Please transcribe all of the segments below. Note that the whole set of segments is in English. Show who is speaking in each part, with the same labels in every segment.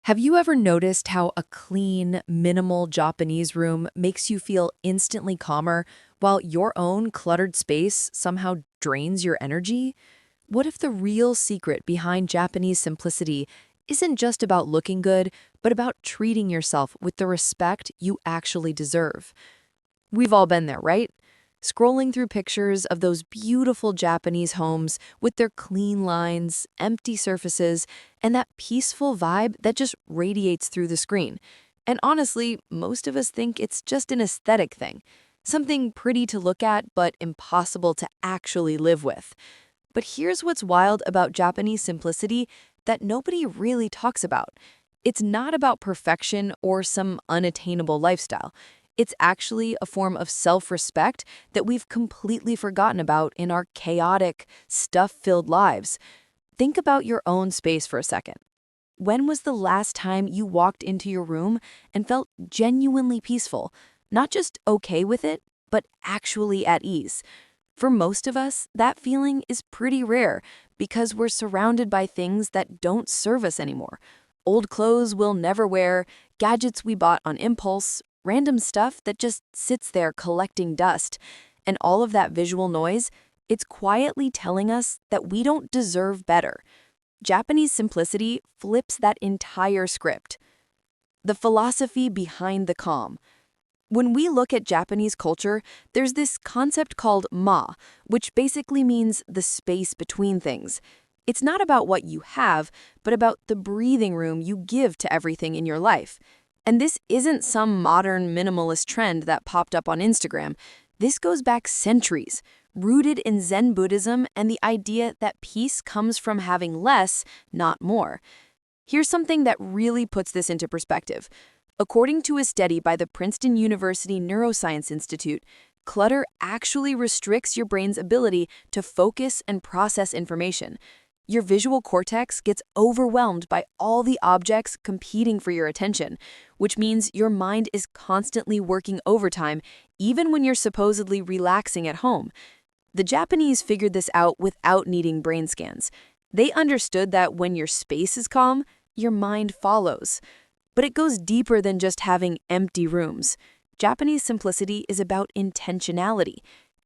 Speaker 1: Have you ever noticed how a clean, minimal Japanese room makes you feel instantly calmer, while your own cluttered space somehow drains your energy? What if the real secret behind Japanese simplicity isn't just about looking good, but about treating yourself with the respect you actually deserve? We've all been there, right? Scrolling through pictures of those beautiful Japanese homes with their clean lines, empty surfaces, and that peaceful vibe that just radiates through the screen. And honestly, most of us think it's just an aesthetic thing, something pretty to look at but impossible to actually live with. But here's what's wild about Japanese simplicity that nobody really talks about. It's not about perfection or some unattainable lifestyle. It's actually a form of self-respect that we've completely forgotten about in our chaotic, stuff-filled lives. Think about your own space for a second. When was the last time you walked into your room and felt genuinely peaceful, not just okay with it, but actually at ease? For most of us, that feeling is pretty rare because we're surrounded by things that don't serve us anymore. Old clothes we'll never wear, gadgets we bought on impulse, random stuff that just sits there collecting dust. And all of that visual noise, it's quietly telling us that we don't deserve better. Japanese simplicity flips that entire script. The philosophy behind the calm. When we look at Japanese culture, there's this concept called which basically means the space between things. It's not about what you have, but about the breathing room you give to everything in your life. And this isn't some modern minimalist trend that popped up on Instagram. This goes back centuries, rooted in Zen Buddhism and the idea that peace comes from having less, not more. Here's something that really puts this into perspective. According to a study by the Princeton University Neuroscience Institute, clutter actually restricts your brain's ability to focus and process information. Your visual cortex gets overwhelmed by all the objects competing for your attention, which means your mind is constantly working overtime, even when you're supposedly relaxing at home. The Japanese figured this out without needing brain scans. They understood that when your space is calm, your mind follows. But it goes deeper than just having empty rooms. Japanese simplicity is about intentionality.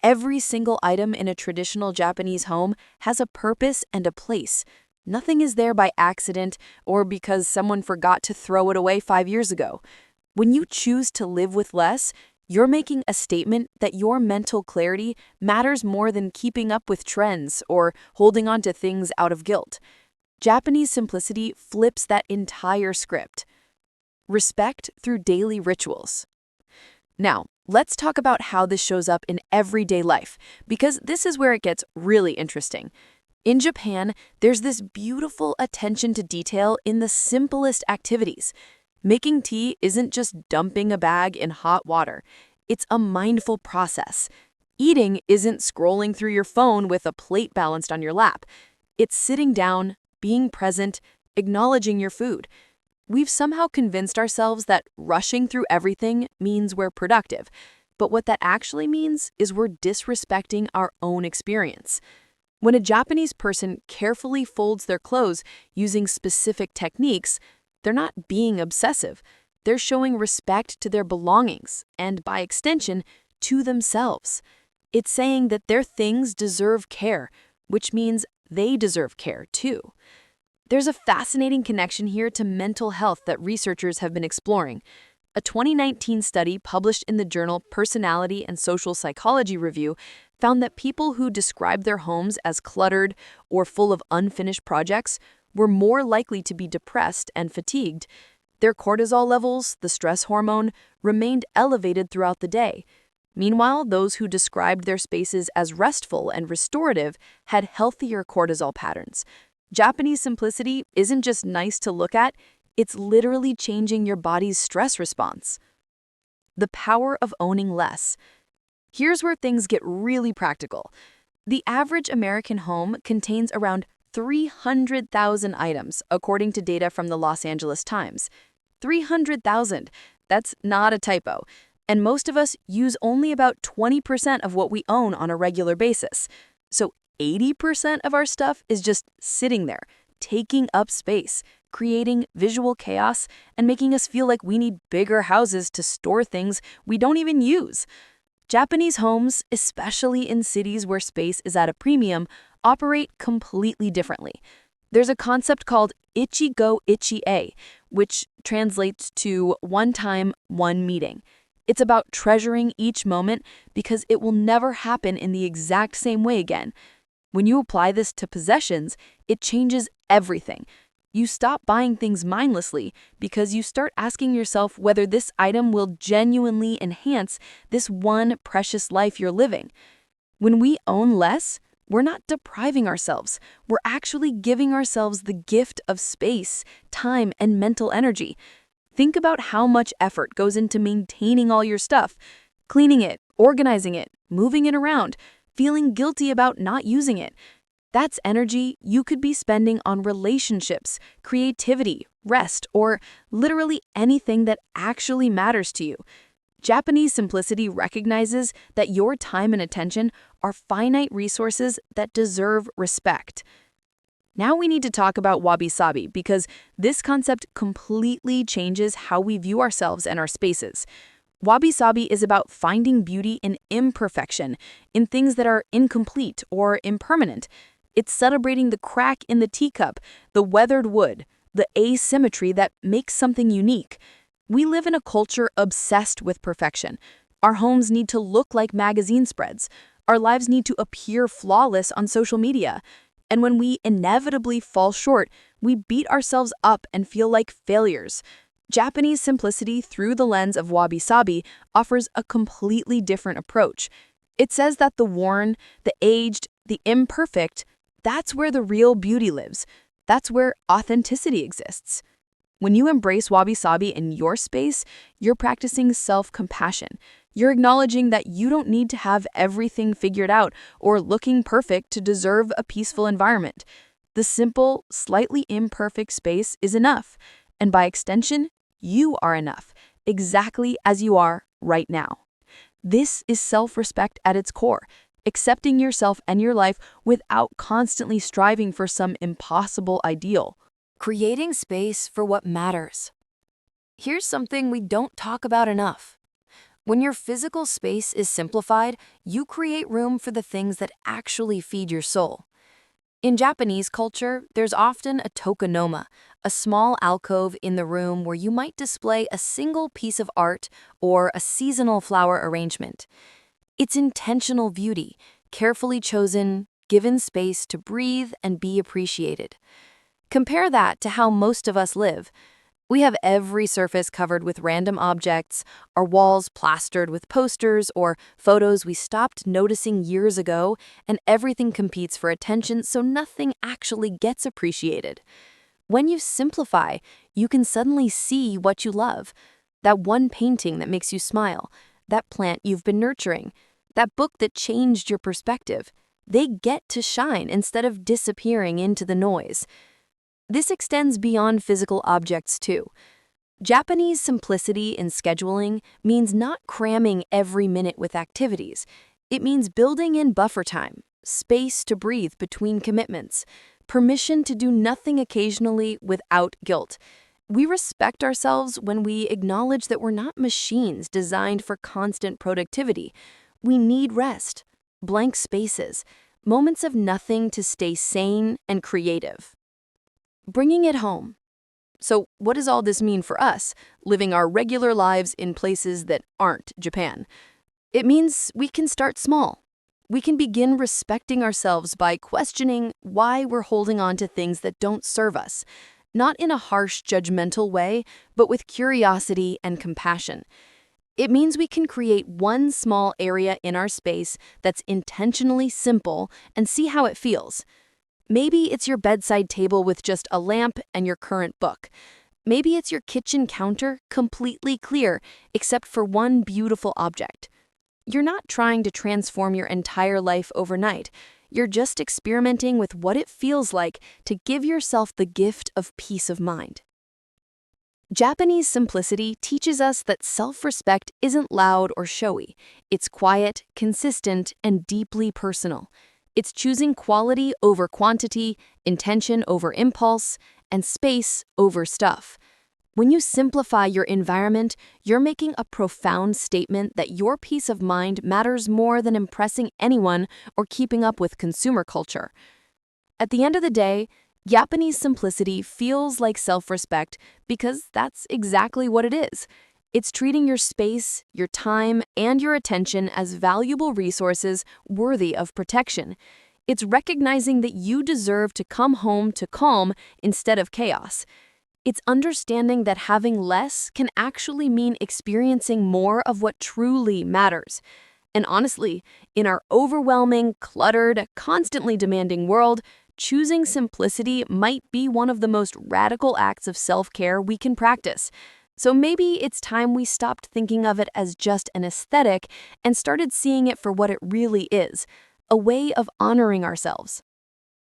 Speaker 1: Every single item in a traditional Japanese home has a purpose and a place. Nothing is there by accident or because someone forgot to throw it away 5 years ago. When you choose to live with less, you're making a statement that your mental clarity matters more than keeping up with trends or holding on to things out of guilt. Japanese simplicity flips that entire script. Respect through daily rituals. Now, let's talk about how this shows up in everyday life, because this is where it gets really interesting. In Japan, there's this beautiful attention to detail in the simplest activities. Making tea isn't just dumping a bag in hot water. It's a mindful process. Eating isn't scrolling through your phone with a plate balanced on your lap. It's sitting down, being present, acknowledging your food. We've somehow convinced ourselves that rushing through everything means we're productive, but what that actually means is we're disrespecting our own experience. When a Japanese person carefully folds their clothes using specific techniques, they're not being obsessive. They're showing respect to their belongings and, by extension, to themselves. It's saying that their things deserve care, which means they deserve care too. There's a fascinating connection here to mental health that researchers have been exploring. A 2019 study published in the journal Personality and Social Psychology Review found that people who described their homes as cluttered or full of unfinished projects were more likely to be depressed and fatigued. Their cortisol levels, the stress hormone, remained elevated throughout the day. Meanwhile, those who described their spaces as restful and restorative had healthier cortisol patterns. Japanese simplicity isn't just nice to look at, it's literally changing your body's stress response. The power of owning less. Here's where things get really practical. The average American home contains around 300,000 items, according to data from the Los Angeles Times. 300,000. That's not a typo. And most of us use only about 20% of what we own on a regular basis. So 80% of our stuff is just sitting there, taking up space,
Speaker 2: creating visual chaos and making us feel like we need bigger houses to store things we don't even use. Japanese homes, especially in cities where space is at a premium, operate completely differently. There's a concept called ichi-go ichi-e, which translates to one time, one meeting. It's about treasuring each moment because it will never happen in the exact same way again. When you apply this to possessions, it changes everything. You stop buying things mindlessly because you start asking yourself whether this item will genuinely enhance this one precious life you're living. When we own less, we're not depriving ourselves. We're actually giving ourselves the gift of space, time, and mental energy. Think about how much effort goes into maintaining all your stuff, cleaning it, organizing it, moving it around, feeling guilty about not using it. That's energy you could be spending on relationships, creativity, rest, or literally anything that actually matters to you. Japanese simplicity recognizes that your time and attention are finite resources that deserve respect. Now we need to talk about Wabi-Sabi because this concept completely changes how we view ourselves and our spaces. Wabi-Sabi is about finding beauty in imperfection, in things that are incomplete or impermanent. It's celebrating the crack in the teacup, the weathered wood, the asymmetry that makes something unique. We live in a culture obsessed with perfection. Our homes need to look like magazine spreads. Our lives need to appear flawless on social media. And when we inevitably fall short, we beat ourselves up and feel like failures. Japanese simplicity through the lens of Wabi-Sabi offers a completely different approach. It says that the worn, the aged, the imperfect, that's where the real beauty lives. That's where authenticity exists. When you embrace Wabi-Sabi in your space, you're practicing self-compassion. You're acknowledging that you don't need to have everything figured out or looking perfect to deserve a peaceful environment. The simple, slightly imperfect space is enough. And by extension, you are enough, exactly as you are right now. This is self-respect at its core, accepting yourself and your life without constantly striving for some impossible ideal.
Speaker 1: Creating space for what matters. Here's something we don't talk about enough. When your physical space is simplified, you create room for the things that actually feed your soul. In Japanese culture, there's often a tokonoma, a small alcove in the room where you might display a single piece of art or a seasonal flower arrangement. It's intentional beauty, carefully chosen, given space to breathe and be appreciated. Compare that to how most of us live. We have every surface covered with random objects, our walls plastered with posters or photos we stopped noticing years ago, and everything competes for attention so nothing actually gets appreciated. When you simplify, you can suddenly see what you love. That one painting that makes you smile, that plant you've been nurturing, that book that changed your perspective. They get to shine instead of disappearing into the noise. This extends beyond physical objects too. Japanese simplicity in scheduling means not cramming every minute with activities. It means building in buffer time, space to breathe between commitments, permission to do nothing occasionally without guilt. We respect ourselves when we acknowledge that we're not machines designed for constant productivity. We need rest, blank spaces, moments of nothing to stay sane and creative. Bringing it home. So what does all this mean for us, living our regular lives in places that aren't Japan? It means we can start small. We can begin respecting ourselves by questioning why we're holding on to things that don't serve us, not in a harsh, judgmental way, but with curiosity and compassion. It means we can create one small area in our space that's intentionally simple and see how it feels. Maybe it's your bedside table with just a lamp and your current book. Maybe it's your kitchen counter, completely clear, except for one beautiful object. You're not trying to transform your entire life overnight. You're just experimenting with what it feels like to give yourself the gift of peace of mind. Japanese simplicity teaches us that self-respect isn't loud or showy. It's quiet, consistent, and deeply personal. It's choosing quality over quantity, intention over impulse,
Speaker 2: and space over stuff. When you simplify your environment, you're making a profound statement that your peace of mind matters more than impressing anyone or keeping up with consumer culture. At the end of the day, Japanese simplicity feels like self-respect because that's exactly what it is. It's treating your space, your time, and your attention as valuable resources worthy of protection. It's recognizing that you deserve to come home to calm instead of chaos. It's understanding that having less can actually mean experiencing more of what truly matters. And honestly, in our overwhelming, cluttered, constantly demanding world, choosing simplicity might be one of the most radical acts of self-care we can practice. So maybe it's time we stopped thinking of it as just an aesthetic and started seeing it for what it really is, a way of honoring ourselves.